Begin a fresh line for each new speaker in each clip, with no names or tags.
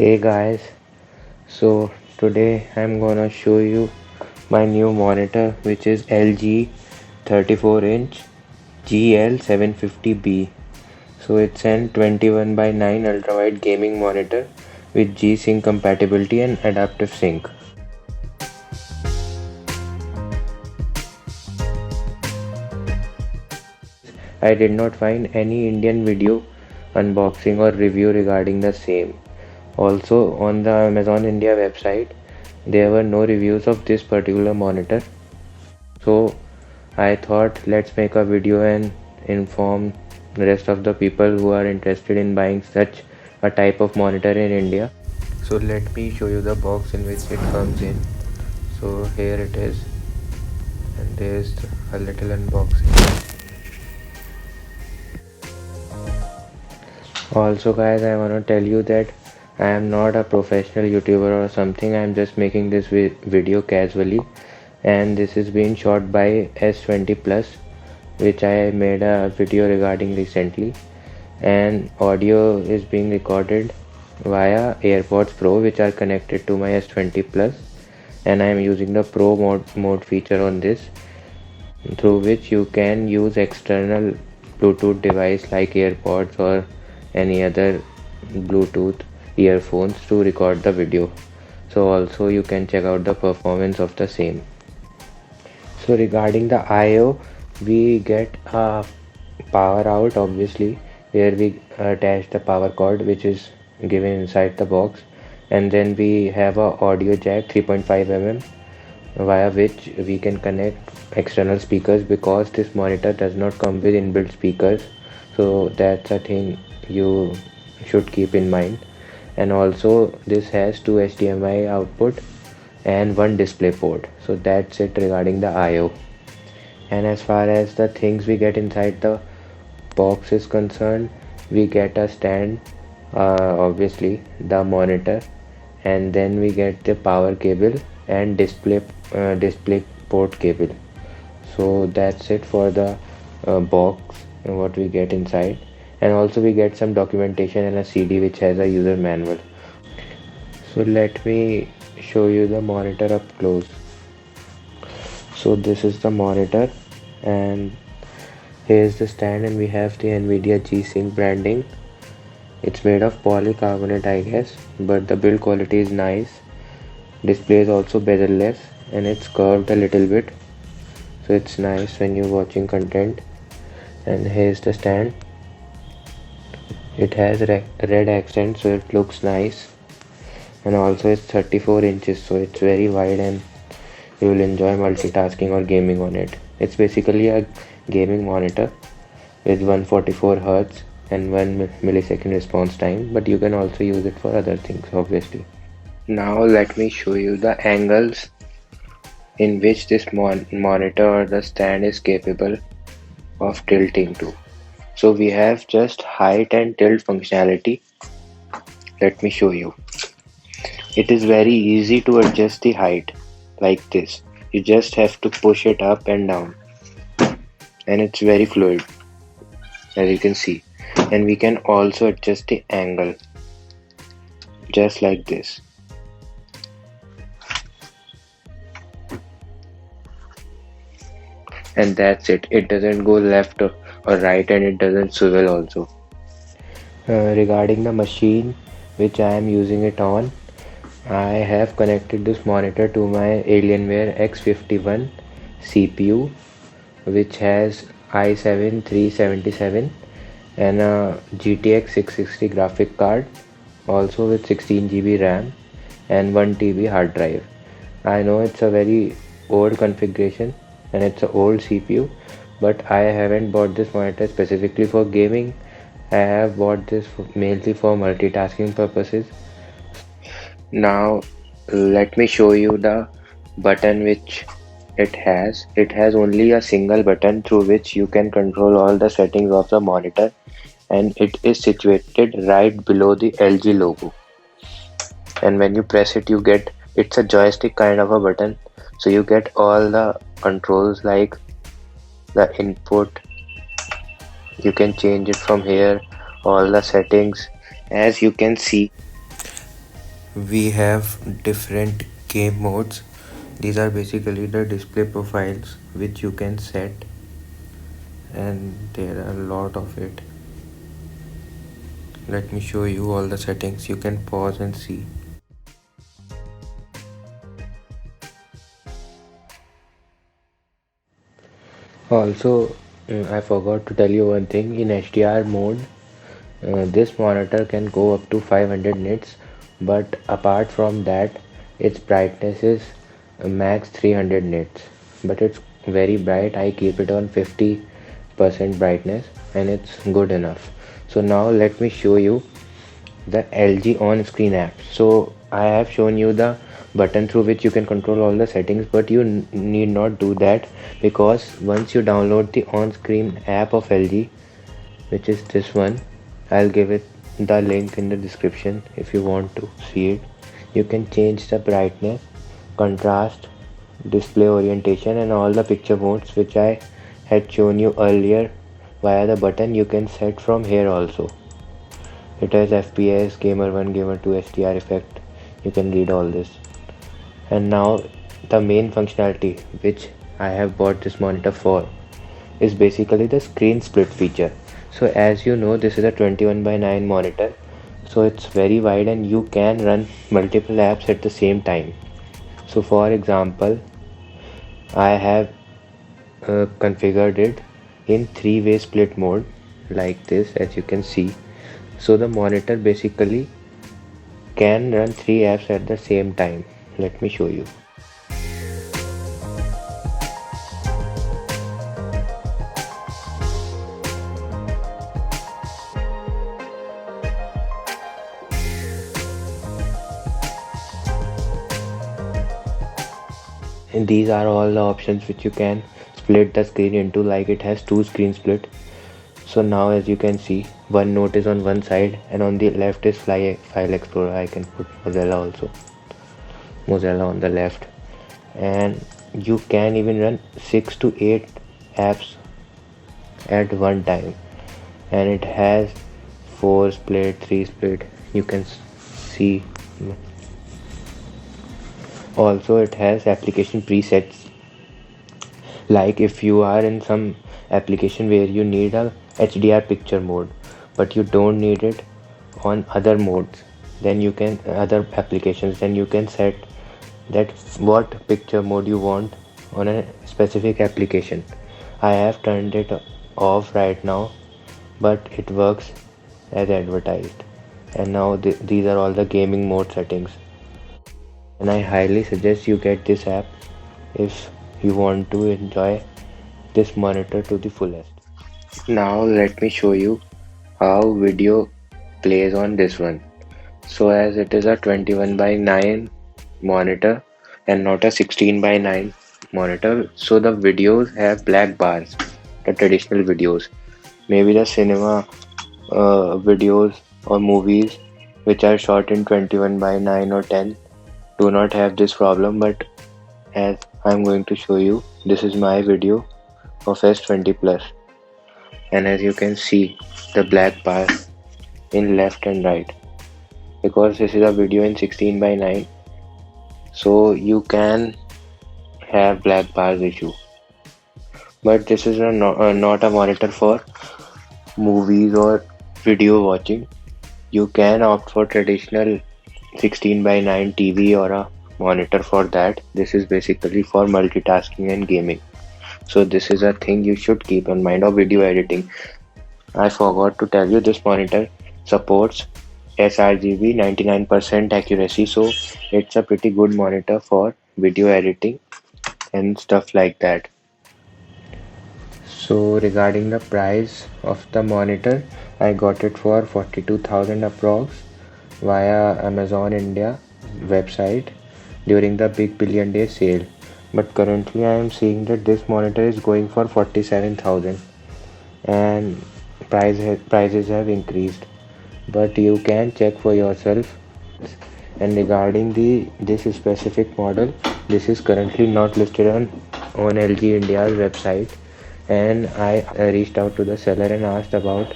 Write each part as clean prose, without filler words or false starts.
Hey guys, so today I'm gonna show you my new monitor, which is LG 34 inch GL750B. So it's an 21 by 9 ultrawide gaming monitor with G-Sync compatibility and adaptive sync. I did not find any Indian video unboxing or review regarding the same. Also, on the Amazon India website, there were no reviews of this particular monitor. So I thought let's make a video and inform the rest of the people who are interested in buying such a type of monitor in India. So let me show you the box in which it comes in. So here it is, and there's a little unboxing. Also guys, I want to tell you that I am not a professional YouTuber or something. I am just making this video casually, and this is being shot by S20 Plus, which I made a video regarding recently, and audio is being recorded via AirPods Pro, which are connected to my S20 Plus, and I am using the Pro mode feature on this, through which you can use external Bluetooth device like AirPods or any other Bluetooth earphones to record the video. So also you can check out the performance of the same. So regarding the I/O, we get a power out obviously, where we attach the power cord which is given inside the box, and then we have a audio jack 3.5 mm via which we can connect external speakers, because this monitor does not come with inbuilt speakers. So that's a thing you should keep in mind. And also this has two HDMI output and one display port. So that's it regarding the I/O. And as far as the things we get inside the box is concerned, we get a stand, obviously the monitor, and then we get the power cable and display port cable. So that's it for the box and what we get inside. And also we get some documentation and a CD which has a user manual. So let me show you the monitor up close. So this is the monitor, and here's the stand, and we have the NVIDIA G-Sync branding. It's made of polycarbonate, I guess, but the build quality is nice. Display is also bezel-less, and it's curved a little bit, so it's nice when you're watching content. And here's the stand. It has red accent, so it looks nice, and also it's 34 inches, so it's very wide, and you will enjoy multitasking or gaming on it. It's basically a gaming monitor with 144 Hz and 1 millisecond response time, but you can also use it for other things obviously. Now let me show you the angles in which this monitor or the stand is capable of tilting to. So we have just height and tilt functionality. Let me show you. It is very easy to adjust the height like this. You just have to push it up and down, and it's very fluid, as you can see. And we can also adjust the angle just like this. And that's it. It doesn't go left or right, and it doesn't swivel also. Regarding the machine which I am using it on, I have connected this monitor to my Alienware X51 CPU, which has i7 3777 and a GTX 660 graphic card, also with 16 GB RAM and 1 TB hard drive. I know it's a very old configuration and it's an old CPU, but I haven't bought this monitor specifically for gaming. I have bought this mainly for multitasking purposes. Now let me show you the button which it has. It has only a single button through which you can control all the settings of the monitor, and it is situated right below the LG logo. And when you press it, you get, it's a joystick kind of a button, so you get all the controls like the input. You can change it from here, all the settings, as you can see. we have different game modes. These are basically the display profiles which you can set, and there are a lot of it. Let me show you all the settings. You can pause and see. Also, I forgot to tell you one thing. In HDR mode, this monitor can go up to 500 nits, but apart from that, its brightness is max 300 nits. But it's very bright. I keep it on 50% brightness, and it's good enough. So now let me show you the LG on-screen app. So I have shown you the button through which you can control all the settings, but you need not do that, because once you download the on-screen app of LG, which is this one, I'll give it the link in the description if you want to see it. You can change the brightness, contrast, display orientation, and all the picture modes which I had shown you earlier via the button. You can set from here also. It has FPS, Gamer 1, Gamer 2, HDR effect. You can read all this. And now the main functionality which I have bought this monitor for is basically the screen split feature. So as you know, this is a 21:9 monitor, so it's very wide and you can run multiple apps at the same time. So for example, I have configured it in three-way split mode like this, as you can see. So the monitor basically can run three apps at the same time. Let me show you. And these are all the options which you can split the screen into, like it has two screen split. So now as you can see, OneNote is on one side and on the left is File Explorer. I can put Mozilla also. Mozilla on the left. And you can even run 6 to 8 apps at one time. And it has 4 split, 3 split. You can see. Also it has application presets, like if you are in some application where you need a HDR picture mode but you don't need it on other modes, then you can other applications, then you can set that what picture mode you want on a specific application. I have turned it off right now, but it works as advertised. And now these are all the gaming mode settings, and I highly suggest you get this app if you want to enjoy this monitor to the fullest. Now let me show you how video plays on this one. So as it is a 21:9 monitor and not a 16:9 monitor, so the videos have black bars, the traditional videos. Maybe the cinema videos or movies which are shot in 21:9 or 10 do not have this problem, but as I'm going to show you, this is my video of S20 Plus, and as you can see the black bar in left and right, because this is a video in 16:9, so you can have black bars issue. But this is not a monitor for movies or video watching. You can opt for traditional 16:9 TV or a monitor for that. This is basically for multitasking and gaming. So this is a thing you should keep in mind of video editing. I forgot to tell you, this monitor supports sRGB 99% accuracy, so it's a pretty good monitor for video editing and stuff like that. So regarding the price of the monitor, I got it for 42,000 approx via Amazon India website during the Big Billion Day sale. But currently I am seeing that this monitor is going for 47,000 and prices have increased. But you can check for yourself. And regarding this specific model, this is currently not listed on LG India's website, and I reached out to the seller and asked about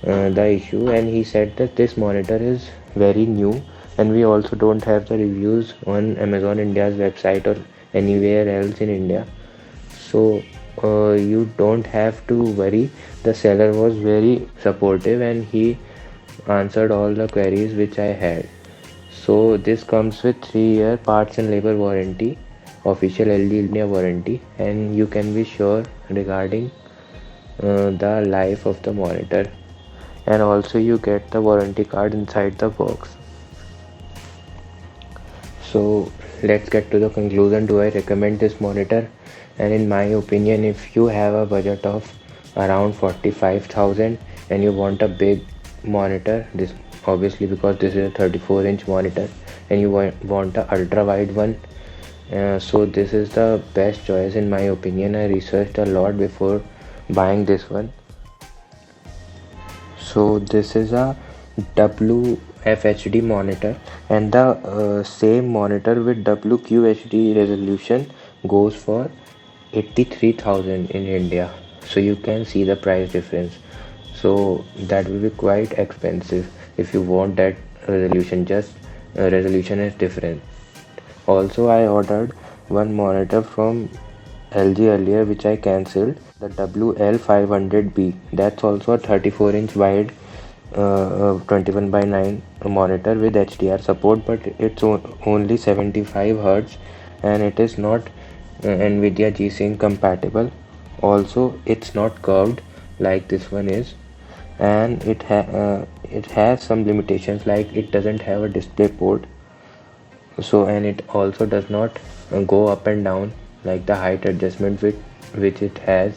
the issue, and he said that this monitor is very new and we also don't have the reviews on Amazon India's website or anywhere else in India. So you don't have to worry. The seller was very supportive and he answered all the queries which I had. So this comes with 3-year parts and labor warranty, official LG India warranty, and you can be sure regarding the life of the monitor, and also you get the warranty card inside the box. So let's get to the conclusion. Do I recommend this monitor? And in my opinion, if you have a budget of around 45,000 and you want a big monitor, this obviously because this is a 34-inch monitor, and you want a ultra wide one, so this is the best choice in my opinion. I researched a lot before buying this one. So this is a WFHD monitor, and the same monitor with WQHD resolution goes for 83,000 in India. So you can see the price difference. So that will be quite expensive if you want that resolution. Just resolution is different. Also, I ordered one monitor from LG earlier, which I cancelled, the WL500B. That's also a 34-inch wide 21 by 9 monitor with HDR support, but it's only 75 Hz and it is not NVIDIA G-Sync compatible. Also, it's not curved like this one is, and it has some limitations, like it doesn't have a display port. So, and it also does not go up and down like the height adjustment which it has.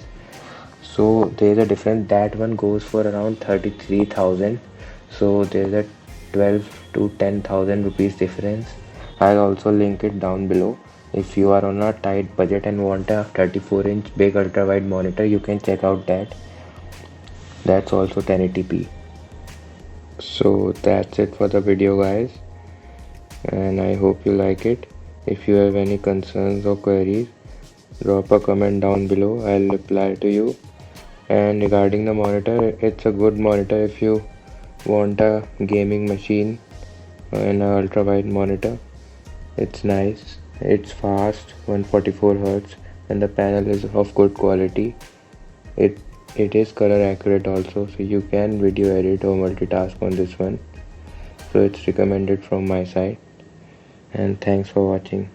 So there is a difference. That one goes for around 33,000. So there is a 12 to 10,000 rupees difference. I'll also link it down below. If you are on a tight budget and want a 34-inch big ultra wide monitor, you can check out that. That's also 1080p. So that's it for the video, guys, and I hope you like it. If you have any concerns or queries, drop a comment down below. I'll reply to you. And regarding the monitor, it's a good monitor if you want a gaming machine and an ultra wide monitor. It's nice, it's fast, 144 Hz, and the panel is of good quality. It is color accurate also, so you can video edit or multitask on this one. So it's recommended from my side, and thanks for watching.